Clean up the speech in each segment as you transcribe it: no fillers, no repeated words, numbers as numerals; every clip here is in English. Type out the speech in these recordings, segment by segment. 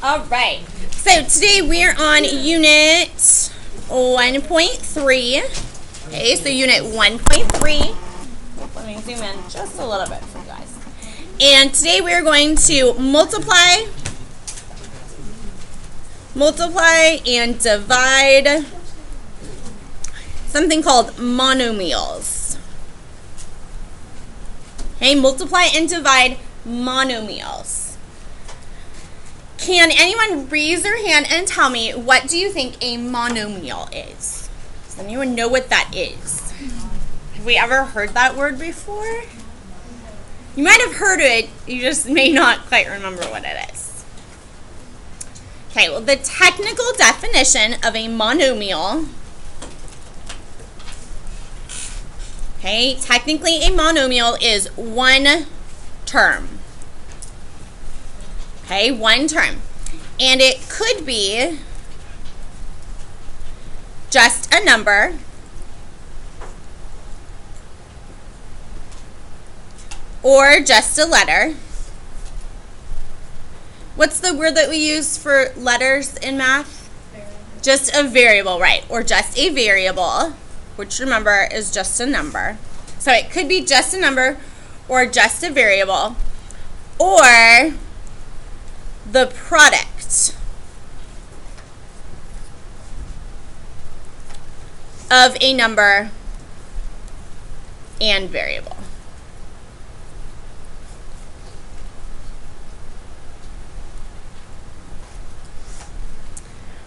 All right. So today we're on unit 1.3. Okay, so unit 1.3. Let me zoom in just a little bit for you guys. And today we're going to multiply and divide something called monomials. Okay, multiply and divide monomials. Can anyone raise their hand and tell me, what do you think a monomial is? Does anyone know what that is? Have we ever heard that word before? You might have heard it, you just may not quite remember what it is. Okay, well, the technical definition of a monomial, okay, technically a monomial is one term. Okay, one term. And it could be just a number or just a letter. What's the word that we use for letters in math? Variable. Just a variable, right? Or just a variable, which remember is just a number. So it could be just a number or just a variable, or the product of a number and variable.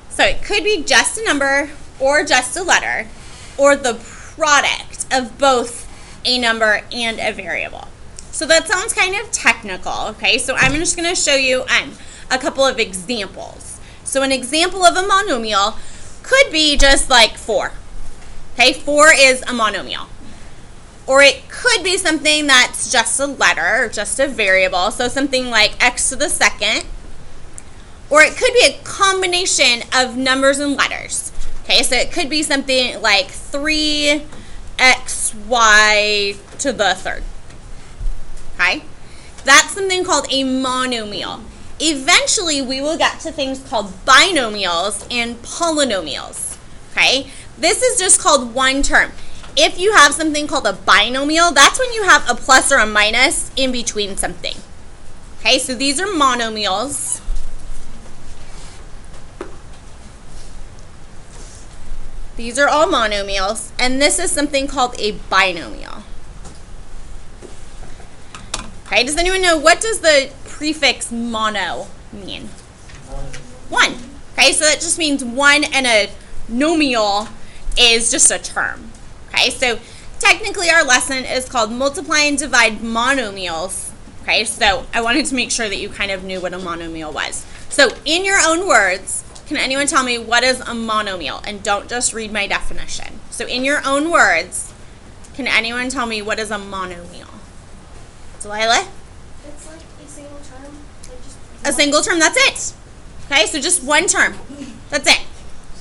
So it could be just a number or just a letter, or the product of both a number and a variable. So that sounds kind of technical, okay? So I'm just going to show you a couple of examples. So an example of a monomial could be just like 4. Okay, 4 is a monomial. Or it could be something that's just a letter or just a variable, so something like x to the second. Or it could be a combination of numbers and letters. Okay, so it could be something like 3xy to the third. Okay, that's something called a monomial. Eventually, we will get to things called binomials and polynomials. Okay, this is just called one term. If you have something called a binomial, that's when you have a plus or a minus in between something. Okay, so these are monomials. These are all monomials, and this is something called a binomial. Okay, does anyone know, what does the prefix mono mean? One. Okay, so that just means one, and a nomial is just a term. Okay, so technically our lesson is called multiply and divide monomials. Okay, so I wanted to make sure that you kind of knew what a monomial was. So in your own words, can anyone tell me what is a monomial? And don't just read my definition. So in your own words, can anyone tell me what is a monomial? Delilah? It's like a single term. A single term, that's it. Okay, so just one term. That's it.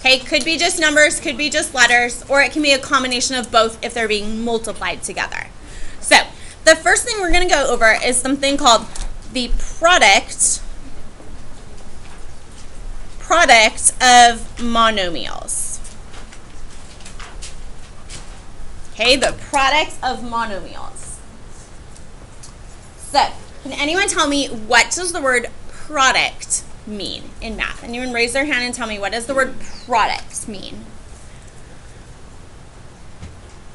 Okay, could be just numbers, could be just letters, or it can be a combination of both if they're being multiplied together. So the first thing we're going to go over is something called the product of monomials. Okay, the product of monomials. So, can anyone tell me, what does the word product mean in math? Anyone raise their hand and tell me, what does the word product mean?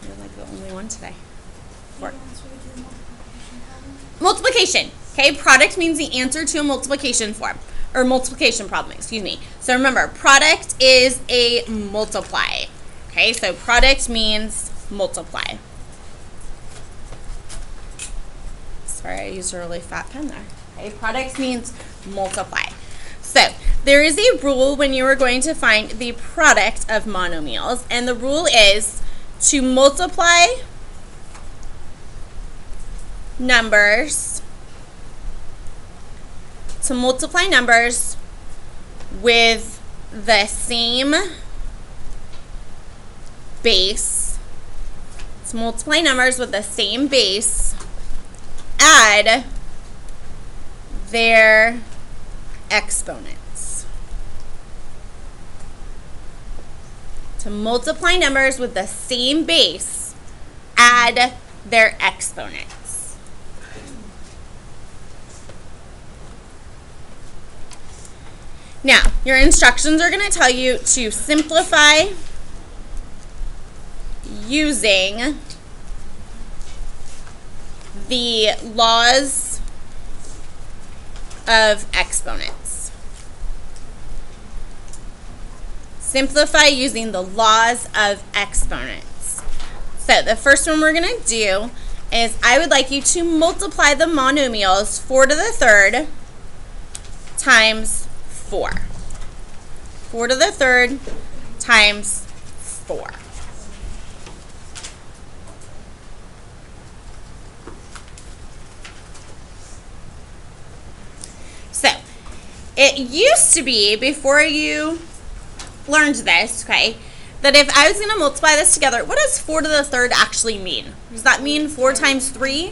You're like the only one today. Multiplication. Okay, product means the answer to a multiplication form, or multiplication problem, excuse me. So remember, product is a multiply. Okay, so product means multiply. Sorry, I used a really fat pen there. Okay, product means multiply. So there is a rule when you are going to find the product of monomials, and the rule is to multiply numbers with the same base. To multiply numbers with the same base, add their exponents. To multiply numbers with the same base, add their exponents. Now, your instructions are going to tell you to simplify using the laws of exponents. Simplify using the laws of exponents. So the first one we're going to do is I would like you to multiply the monomials 4 to the third times 4. 4 to the third times 4. So, it used to be, before you learned this, okay, that if I was going to multiply this together, what does 4 to the third actually mean? Does that mean 4 times 3?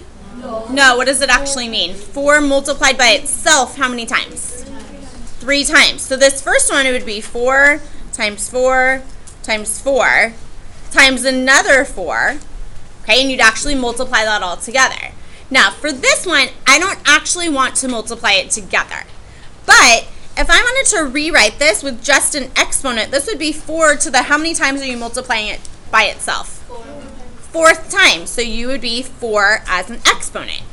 No, what does it actually mean? 4 multiplied by itself, how many times? 3 times. So this first one, it would be 4 times 4 times 4 times another 4, okay, and you'd actually multiply that all together. Now, for this one, I don't actually want to multiply it together. But if I wanted to rewrite this with just an exponent, this would be 4 to the, how many times are you multiplying it by itself? 4th time. So you would be 4 as an exponent.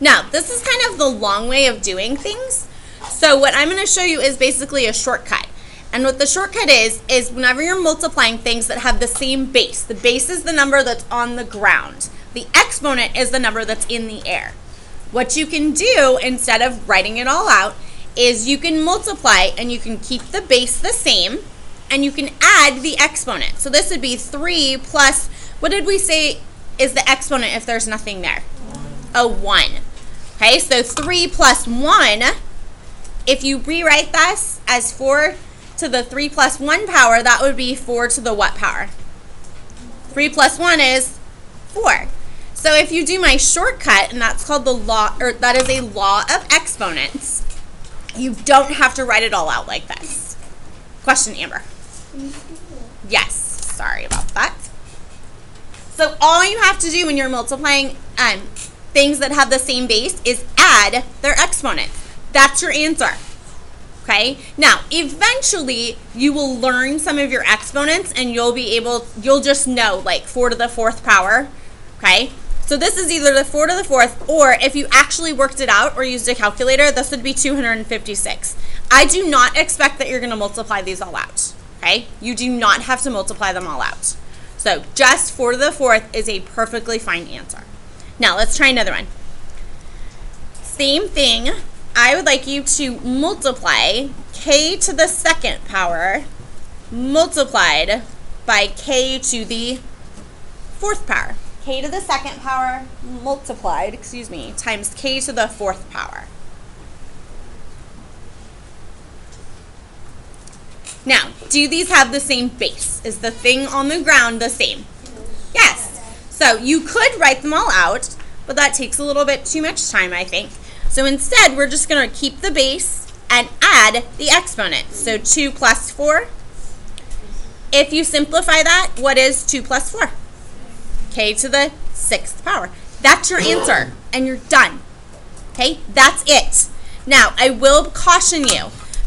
Now, this is kind of the long way of doing things. So what I'm going to show you is basically a shortcut. And what the shortcut is whenever you're multiplying things that have the same base, the base is the number that's on the ground. The exponent is the number that's in the air. What you can do, instead of writing it all out, is you can multiply and you can keep the base the same and you can add the exponent. So this would be 3 plus, what did we say is the exponent if there's nothing there? A 1. Okay, so 3 plus 1, if you rewrite this as 4 to the 3 plus 1 power, that would be 4 to the what power? 3 plus 1 is 4. So if you do my shortcut, and that's called the law, or that is a law of exponents, you don't have to write it all out like this. Question, Amber? Yes, sorry about that. So all you have to do when you're multiplying things that have the same base is add their exponents. That's your answer. Okay? Now, eventually you will learn some of your exponents and you'll just know like 4 to the 4th power. Okay? So this is either the 4 to the 4th, or if you actually worked it out or used a calculator, this would be 256. I do not expect that you're going to multiply these all out, okay? You do not have to multiply them all out. So just 4 to the 4th is a perfectly fine answer. Now let's try another one. Same thing. I would like you to multiply k to the 2nd power multiplied by k to the 4th power. K to the 2nd power multiplied, times k to the 4th power. Now, do these have the same base? Is the thing on the ground the same? Yes. So you could write them all out, but that takes a little bit too much time, I think. So instead, we're just going to keep the base and add the exponents. So 2 plus 4. If you simplify that, what is 2 plus 4? K to the 6th power. That's your answer, and you're done. Okay, that's it. Now, I will caution you.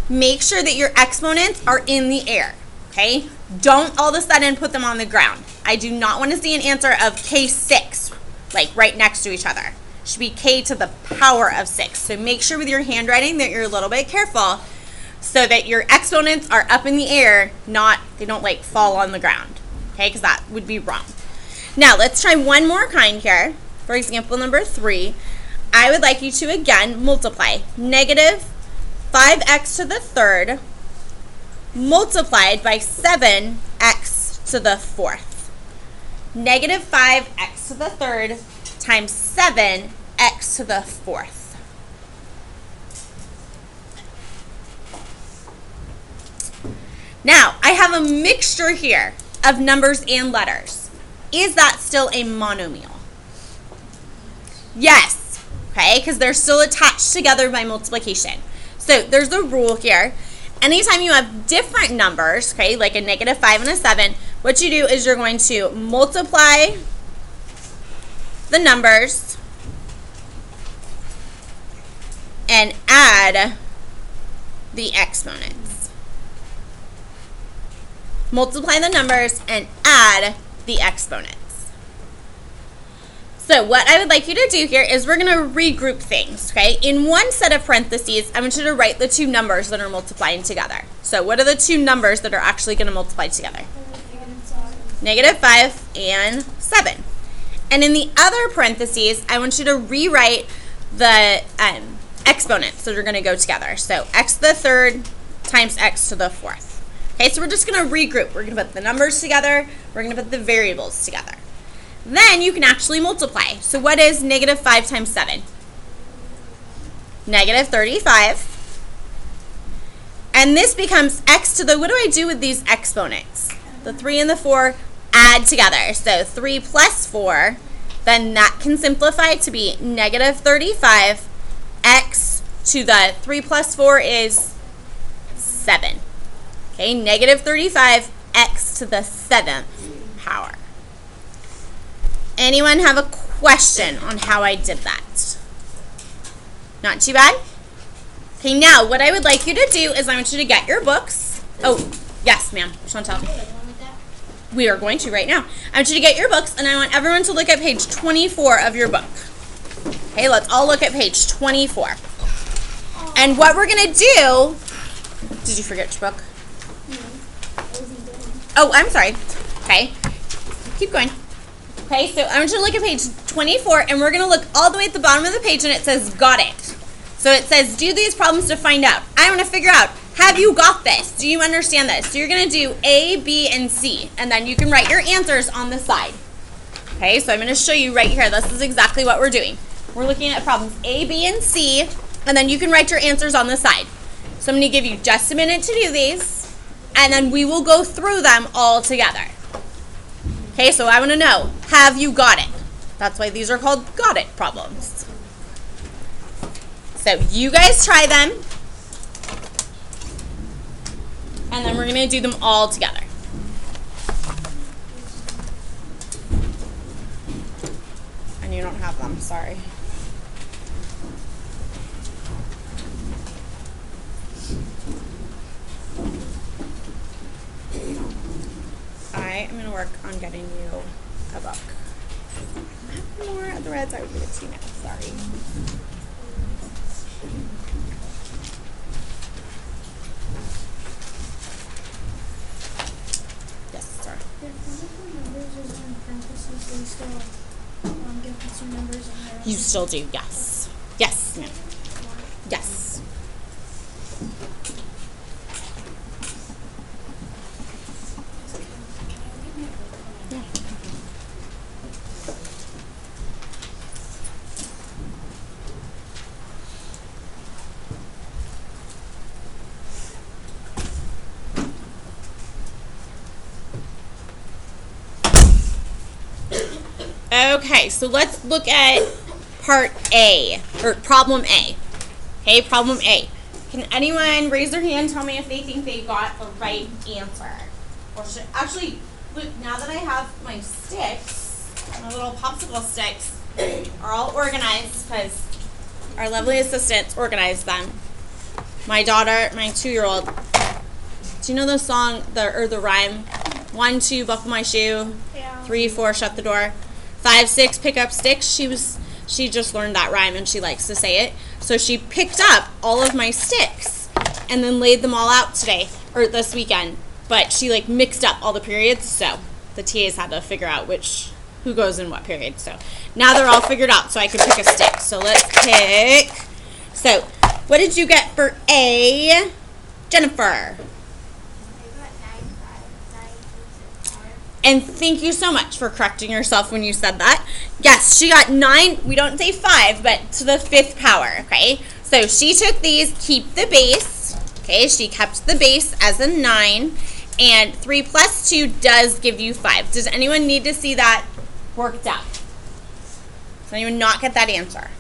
Make sure that your exponents are in the air, okay? Don't all of a sudden put them on the ground. I do not want to see an answer of K6, like right next to each other. It should be K to the power of 6. So make sure with your handwriting that you're a little bit careful so that your exponents are up in the air, they don't like fall on the ground, okay? Because that would be wrong. Now, let's try one more kind here. For example, number 3, I would like you to, again, multiply negative 5x to the 3rd multiplied by 7x to the 4th. Negative 5x to the 3rd times 7x to the 4th. Now, I have a mixture here of numbers and letters. Is that still a monomial? Yes, okay, because they're still attached together by multiplication. So there's a rule here. Anytime you have different numbers, okay, like a negative 5 and a 7, what you do is you're going to multiply the numbers and add the exponents. Multiply the numbers and add the exponents. So what I would like you to do here is we're going to regroup things, okay? In one set of parentheses, I want you to write the two numbers that are multiplying together. So what are the two numbers that are actually going to multiply together? -5 and 7. And in the other parentheses, I want you to rewrite the exponents that are going to go together. So x to the third times x to the fourth. Okay, so we're just going to regroup. We're going to put the numbers together. We're going to put the variables together. Then you can actually multiply. So what is -5 times 7? -35. And this becomes x to the, what do I do with these exponents? The 3 and the 4 add together. So 3 plus 4, then that can simplify to be -35. X to the 3 plus 4 is 7. Okay, -35 x to the 7th power. Anyone have a question on how I did that? Not too bad? Okay, now what I would like you to do is I want you to get your books. Oh, yes, ma'am. Chantel. We are going to right now. I want you to get your books, and I want everyone to look at page 24 of your book. Okay, let's all look at page 24. And what we're going to do... Did you forget your book? Oh, I'm sorry. Okay. Keep going. Okay, so I want you to look at page 24, and we're going to look all the way at the bottom of the page, and it says, got it. So it says, do these problems to find out. I want to figure out, have you got this? Do you understand this? So you're going to do A, B, and C, and then you can write your answers on the side. Okay, so I'm going to show you right here. This is exactly what we're doing. We're looking at problems A, B, and C, and then you can write your answers on the side. So I'm going to give you just a minute to do these, and then we will go through them all together. Okay, so I want to know, have you got it? That's why these are called got it problems. So you guys try them, and then we're going to do them all together. And you don't have them, sorry. I am going to work on getting you a book. I have more, otherwise I would give it to you now. Sorry. Yes, sir. If one of the numbers is in parentheses, they still get the two numbers in there. You still do, yes. Yes, ma'am. Yes. Okay, so let's look at part A, or problem A. Okay, problem A. Can anyone raise their hand and tell me if they think they got the right answer? Or should, actually, look, now that I have my sticks, my little popsicle sticks are all organized because our lovely assistants organized them. My daughter, my 2-year-old, do you know the song, the rhyme? 1, 2, buckle my shoe. Yeah. 3, 4, shut the door. 5, 6, pick up sticks. She just learned that rhyme and she likes to say it. So she picked up all of my sticks and then laid them all out today, or this weekend. But she like mixed up all the periods, so the TAs had to figure out who goes in what period. So now they're all figured out, so I can pick a stick. So let's pick. So what did you get for A, Jennifer? And thank you so much for correcting yourself when you said that. Yes, she got 9. We don't say 5, but to the 5th power, okay? So she took these, keep the base. Okay, she kept the base as a 9. And 3 plus 2 does give you 5. Does anyone need to see that worked out? Does anyone not get that answer?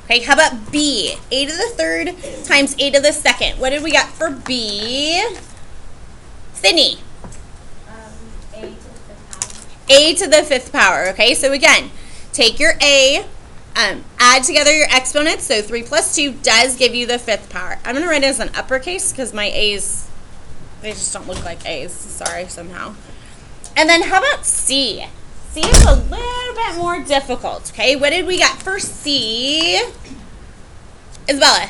Okay, how about B? A to the 3rd times A to the 2nd. What did we get for B? Sydney. A a to the 5th power, okay? So again, take your a, add together your exponents, so 3 plus 2 does give you the 5th power. I'm going to write it as an uppercase because my a's, they just don't look like a's, sorry, somehow. And then how about c? C is a little bit more difficult, okay? What did we get for c? Isabella?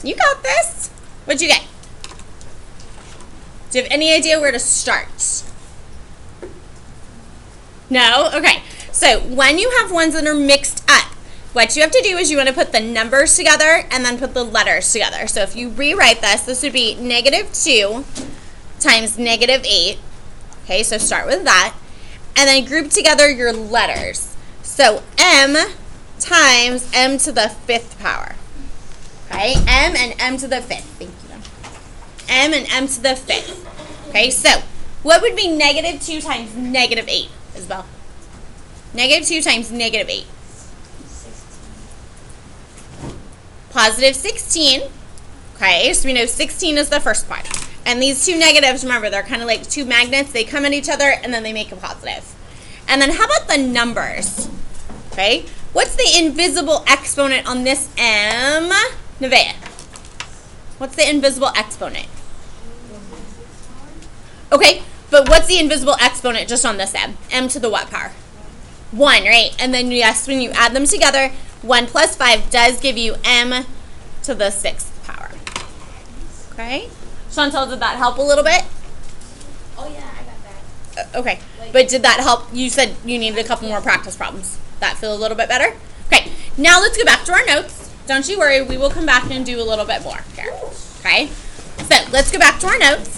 You got this. What'd you get? Do you have any idea where to start? No? Okay. So when you have ones that are mixed up, what you have to do is you want to put the numbers together and then put the letters together. So if you rewrite this would be -2 times -8. Okay, so start with that. And then group together your letters. So m times m to the 5th power. Okay, m and m to the 5th. Thank you. M and m to the 5th. Okay, so what would be -2 times -8, Isabel? -2 times -8. Positive 16. Okay, so we know 16 is the first part. And these two negatives, remember, they're kind of like two magnets. They come at each other and then they make a positive. And then how about the numbers? Okay, what's the invisible exponent on this m? Nevaeh, what's the invisible exponent? Okay, but what's the invisible exponent just on this m? M to the what power? 1, right? And then yes, when you add them together, 1 plus 5 does give you m to the 6th power. Okay? Chantal, did that help a little bit? Oh yeah, I got that. Okay, but did that help? You said you needed a couple more practice problems. That feel a little bit better? Okay, now let's go back to our notes. Don't you worry, we will come back and do a little bit more here. Okay? So let's go back to our notes.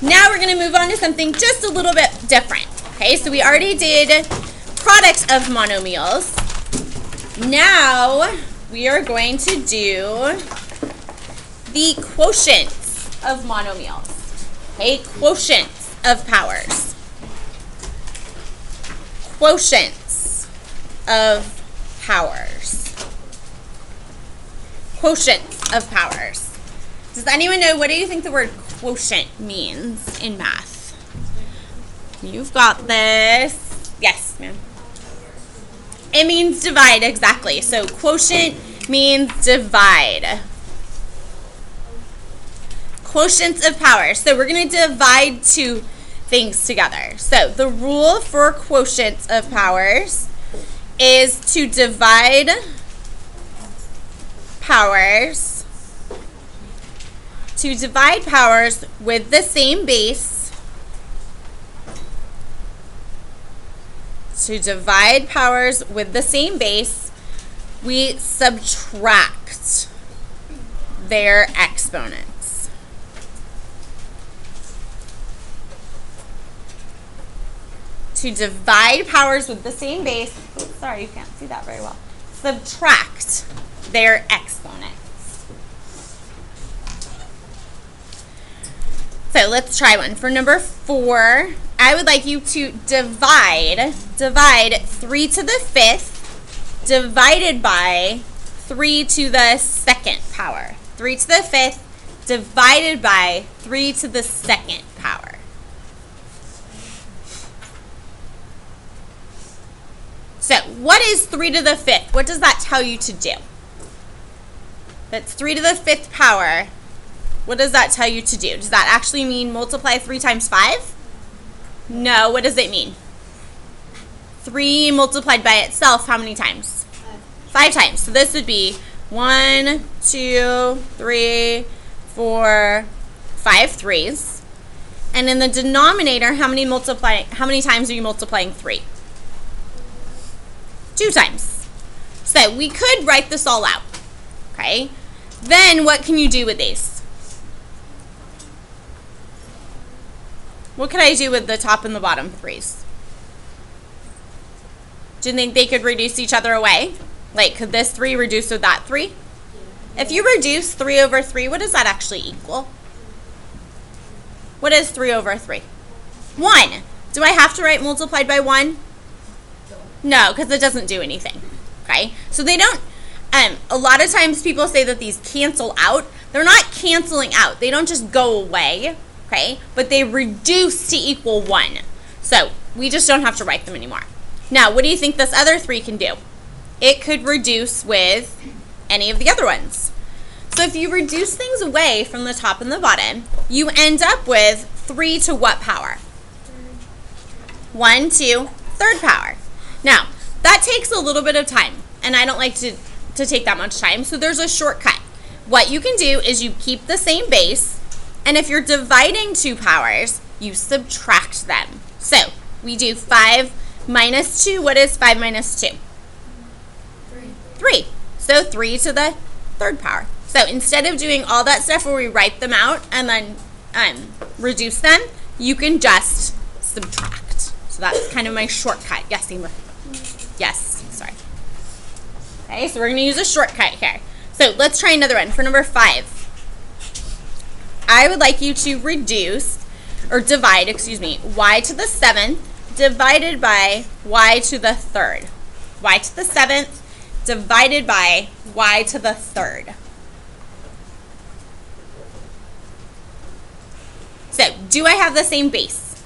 Now we're going to move on to something just a little bit different. Okay, so we already did products of monomials. Now we are going to do the quotients of monomials. Okay, quotients of powers. Quotients of powers. Quotients of powers. Does anyone know, what do you think the word quotient means in math? You've got this. Yes, ma'am. It means divide, exactly. So quotient means divide. Quotients of powers. So we're going to divide two things together. So the rule for quotients of powers is to divide powers with the same base. To divide powers with the same base, we subtract their exponents. To divide powers with the same base, sorry, you can't see that very well, subtract their exponents. So let's try one. For number 4, I would like you to divide 3 to the 5th divided by 3 to the 2nd power. 3 to the 5th divided by 3 to the 2nd power. So what is 3 to the 5th? What does that tell you to do? That's 3 to the 5th power. What does that tell you to do? Does that actually mean multiply 3 times 5? No, what does it mean? 3 multiplied by itself, how many times? 5 times. So this would be 1, 2, 3, 4, 5 threes. And in the denominator, how many times are you multiplying 3? 2 times. So we could write this all out. Okay? Then what can you do with these? What could I do with the top and the bottom 3's? Do you think they could reduce each other away? Like, could this 3 reduce with that 3? If you reduce 3 over 3, what does that actually equal? What is 3 over 3? 1. Do I have to write multiplied by 1? No, because it doesn't do anything. Okay? So they don't, a lot of times people say that these cancel out, They're not canceling out. They don't just go away, okay? But they reduce to equal 1. So we just don't have to write them anymore. Now, what do you think this other 3 can do? It could reduce with any of the other ones. So if you reduce things away from the top and the bottom, you end up with 3 to what power? 1 to 3rd power. Now, that takes a little bit of time, and I don't like to take that much time, so there's a shortcut. What you can do is you keep the same base, and if you're dividing 2 powers, you subtract them. So we do 5 minus 2. What is 5 minus 2? 3. So 3 to the 3rd power. So instead of doing all that stuff where we write them out and then reduce them, you can just subtract. So that's kind of my shortcut. Yes, Amber? Yes, sorry. Okay, so we're going to use a shortcut here. So let's try another one. For number 5, I would like you to reduce, or divide, y to the 7th divided by y to the 3rd. Y to the 7th divided by y to the 3rd. So, do I have the same base?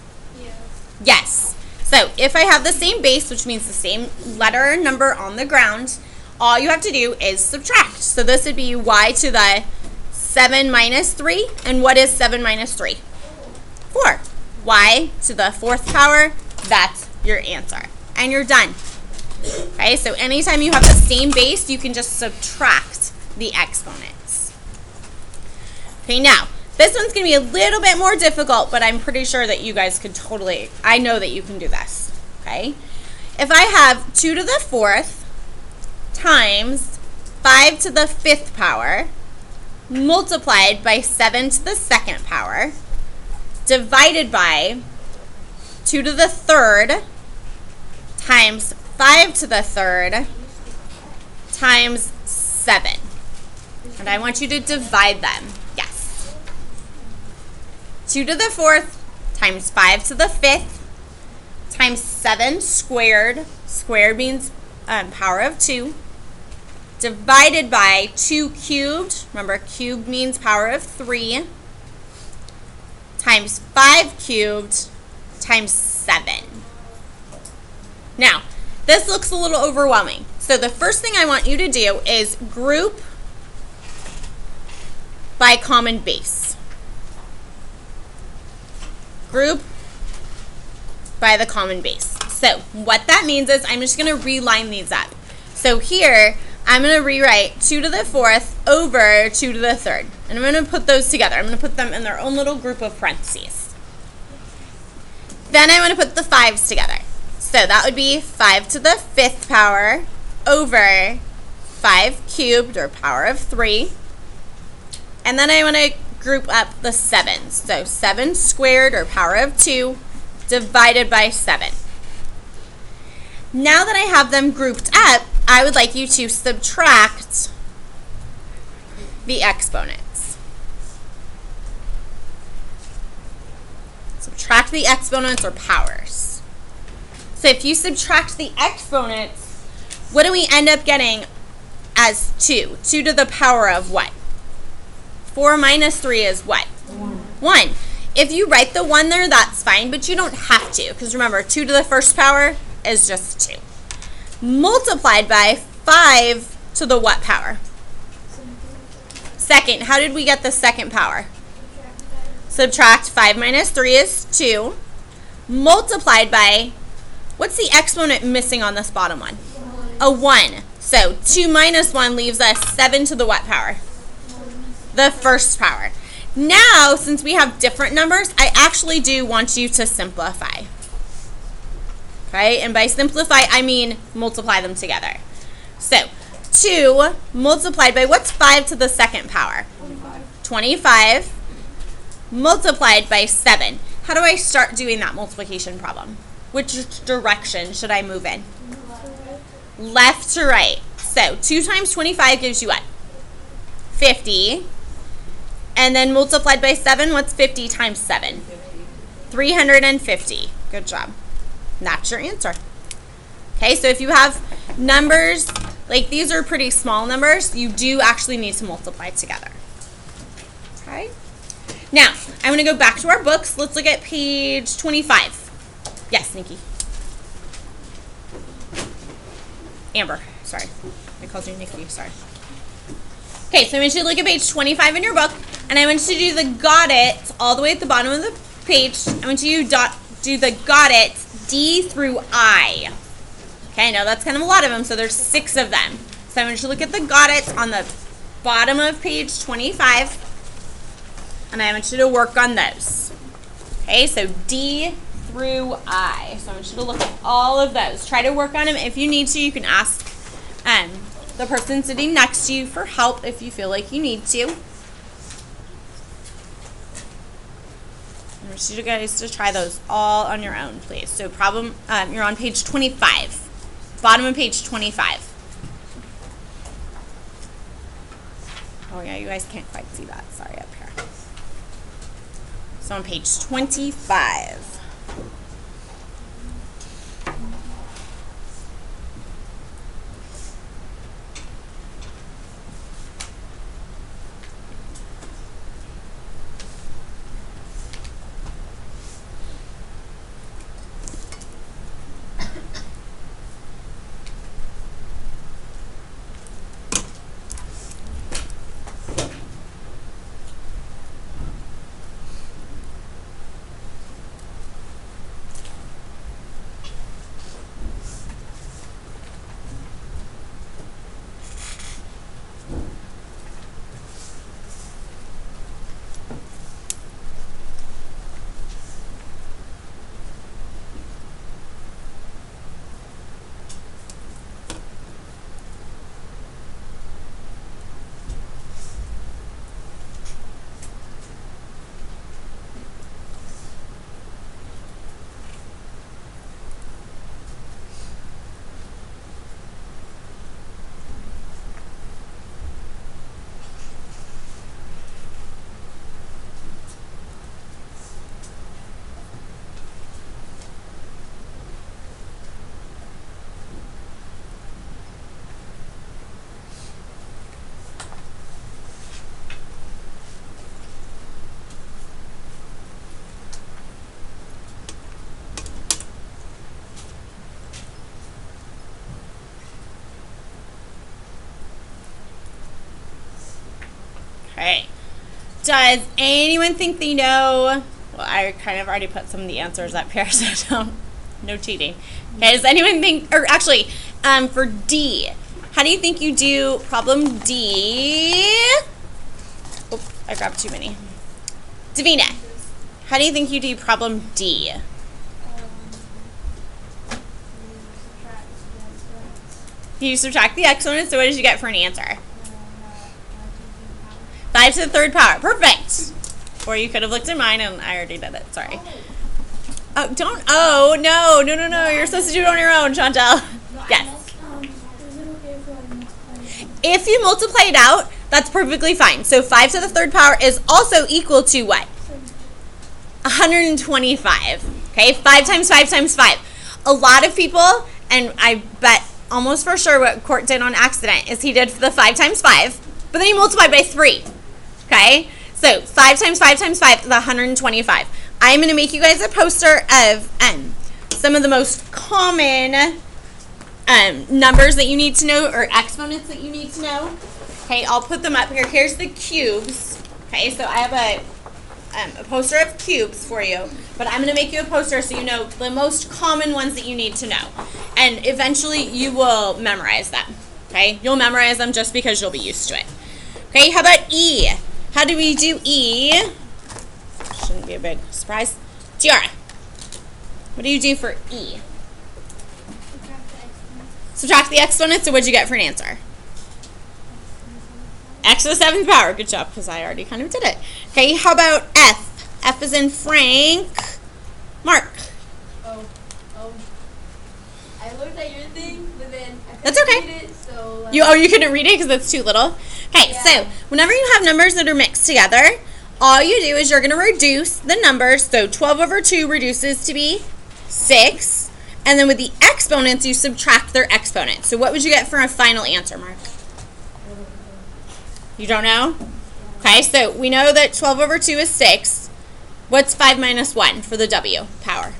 Yes. So, if I have the same base, which means the same letter or number on the ground, all you have to do is subtract. So, this would be y to the 7 minus 3. And what is 7 minus 3? 4. Y to the 4th power, that's your answer. And you're done. Okay, so anytime you have the same base, you can just subtract the exponents. Okay, now, this one's going to be a little bit more difficult, but I'm pretty sure that you guys could totally, I know that you can do this, okay? If I have 2 to the 4th times 5 to the 5th power multiplied by 7 to the 2nd power divided by 2 to the 3rd times 5 to the 3rd times 7. And I want you to divide them. Yes. 2 to the 4th times 5 to the 5th times 7 squared. Squared means power of 2. Divided by 2 cubed. Remember, cubed means power of 3. Times 5 cubed times 7. Now, this looks a little overwhelming. So the first thing I want you to do is group by common base. Group by the common base. So what that means is I'm just going to reline these up. So here, I'm going to rewrite 2 to the 4th over 2 to the 3rd. And I'm going to put those together. I'm going to put them in their own little group of parentheses. Then I'm going to put the 5s together. So that would be 5 to the 5th power over 5 cubed, or power of 3. And then I want to group up the 7s. So 7 squared, or power of 2, divided by 7. Now that I have them grouped up, I would like you to subtract the exponents. Subtract the exponents, or powers. So if you subtract the exponents, what do we end up getting as 2? 2 to the power of what? 4 minus 3 is what? 1. If you write the 1 there, that's fine, but you don't have to, because remember, 2 to the 1st power is just 2. Multiplied by 5 to the what power? 2nd. How did we get the 2nd power? Subtract 5 minus 3 is 2. Multiplied by, what's the exponent missing on this bottom one? A 1. So 2 minus 1 leaves us 7 to the what power? The 1st power. Now, since we have different numbers, I actually do want you to simplify. Okay, and by simplify, I mean multiply them together. So 2 multiplied by, what's 5 to the 2nd power? 25 multiplied by 7. How do I start doing that multiplication problem? Which direction should I move in? Left to right. So 2 times 25 gives you what? 50. And then multiplied by 7, what's 50 times 7? 350. Good job. That's your answer. Okay, so if you have numbers, like these are pretty small numbers, you do actually need to multiply together. Now, I'm going to go back to our books. Let's look at page 25. Yes, Nikki. Amber, sorry. I called you Nikki, sorry. Okay, so I want you to look at page 25 in your book, and I want you to do the got it all the way at the bottom of the page. I want you to do the got it D through I. Okay, I know that's kind of a lot of them, so there's 6 of them. So I want you to look at the got it on the bottom of page 25, and I want you to work on those. Okay, so D through I. So I want you to look at all of those. Try to work on them. If you need to, you can ask the person sitting next to you for help if you feel like you need to. I want you guys to try those all on your own, please. So you're on page 25. Bottom of page 25. Oh yeah, you guys can't quite see that. Sorry, up here. So on page 25. Okay. Does anyone think they know? Well, I kind of already put some of the answers up here, so no cheating. Okay, does anyone think, or actually, for D, how do you think you do problem D? Oh, I grabbed too many. Davina, how do you think you do problem D? You subtract the exponents, so what did you get for an answer? 5 to the third power. Perfect. Or you could have looked at mine and I already did it. Sorry. Oh, no. You're supposed to do it on your own, Chantel. Yes. Is it okay if I multiply it? If you multiply it out, that's perfectly fine. So 5 to the third power is also equal to what? 125. Okay, 5 times 5 times 5. A lot of people, and I bet almost for sure what Court did on accident is he did the 5 times 5, but then he multiplied by 3. Okay, so 5 times 5 times 5 is 125. I'm going to make you guys a poster of some of the most common numbers that you need to know, or exponents that you need to know. Okay, I'll put them up here. Here's the cubes. Okay, so I have a poster of cubes for you, but I'm going to make you a poster so you know the most common ones that you need to know. And eventually you will memorize them. Okay, you'll memorize them just because you'll be used to it. Okay, how about E? How do we do E? Shouldn't be a big surprise. Tiara, what do you do for E? Subtract the exponents, so what'd you get for an answer? X to the 7th power. Good job, because I already kind of did it. Okay, how about F? F is in Frank. Mark. I looked at your thing, but then I couldn't That's okay. read it, so You couldn't read it because it's too little? Okay, Yeah. so whenever you have numbers that are mixed together, all you do is you're going to reduce the numbers. So 12 over 2 reduces to be 6. And then with the exponents, you subtract their exponents. So what would you get for a final answer, Mark? You don't know? Okay, so we know that 12 over 2 is 6. What's 5 minus 1 for the W power?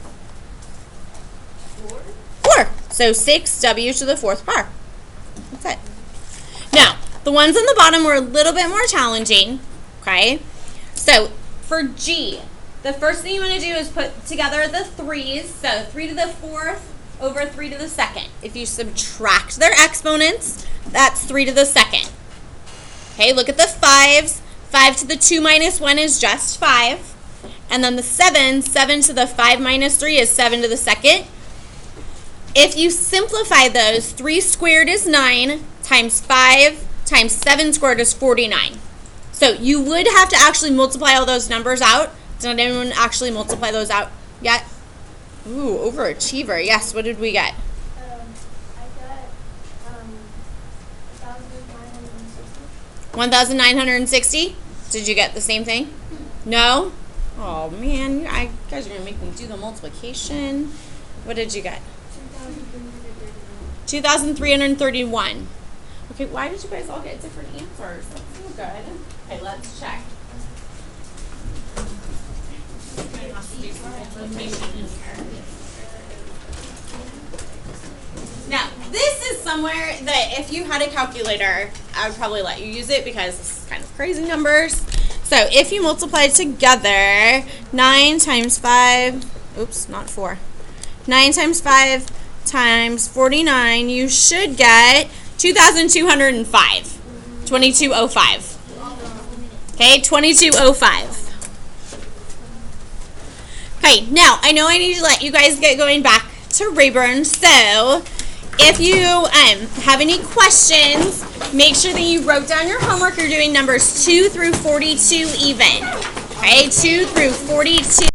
4. 4. So 6W to the 4th power. That's it. Now, the ones on the bottom were a little bit more challenging. Okay, so for G, the first thing you want to do is put together the 3's. So 3 to the 4th over 3 to the 2nd. If you subtract their exponents, that's 3 to the 2nd. Okay, look at the 5's. 5 to the 2 minus 1 is just 5. And then the 7 to the 5 minus 3 is 7 to the 2nd. If you simplify those, 3 squared is 9 times 5 times 7 squared is 49. So you would have to actually multiply all those numbers out. Did anyone actually multiply those out yet? Ooh, overachiever. Yes, what did we get? I got 1,960. 1,960? Did you get the same thing? No? Oh man, you guys are going to make me do the multiplication. What did you get? 2,331. Okay, why did you guys all get different answers? That's so good. Okay, let's check. Now, this is somewhere that if you had a calculator, I would probably let you use it because this is kind of crazy numbers. So if you multiply together 9 times 5, oops, not 4. 9 times 5 times 49, you should get 2,205. 2205. Okay, 2205. Okay, now I know I need to let you guys get going back to Rayburn, so if you have any questions, make sure that you wrote down your homework. You're doing numbers 2 through 42 even. Okay, 2 through 42.